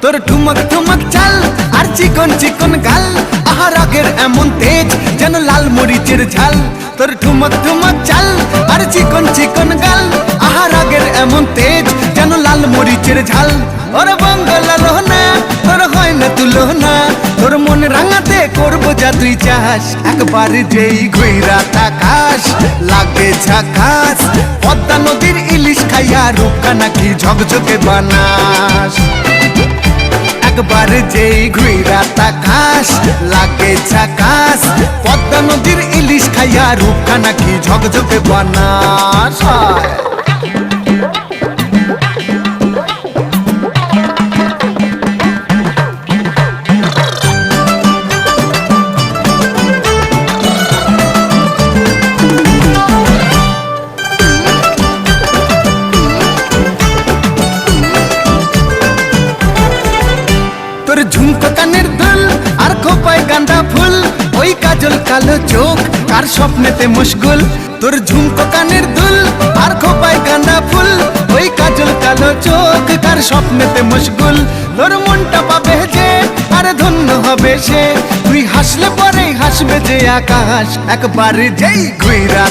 তোর ঠুমক ঠুমক চাল আর চিকন চিকন গাল, আহা রাগের এমন তেজ যেন লাল মরিচের ঝাল। তোর ঠুমক ঠুমক চাল আর চিকন চিকন গাল, আহা রাগের এমন তেজ যেন লাল মরিচের ঝাল। ওর বঙ্গলা লোহনা তোর হয় না তুলনা, তোর মন রাঙাতে করবো যা তুই চাস। একবার যেই ঘুইরা তাকাস লাগে ঝাকাস, পদ্মা নদীর ইলিশ খাইয়া রূপকা নাকি ঝকঝকে বানাস। একবার যেই ঘুইরা তাকাস লাগে ঝাকাস, পদ্মা নদীর ইলিশ খাইয়া রূপকা নাকি ঝকঝকে বানাস। তোর ঝুমকো কানের দুল আর খোপায় গাঁদা ফুল, ওই কাজল কালো চোখ কার স্বপ্নেতে মশগুল। তোর ঝুমকো কানের দুল আর খোপায় গাঁদা ফুল, ওই কাজল কালো চোখ কার স্বপ্নেতে মশগুল। তোর মনটা পাবে যে আর ধন্য হবে সে, তুই হাসলে পরেই হাসবে যে আকাশ। একবার যেই ঘুইরা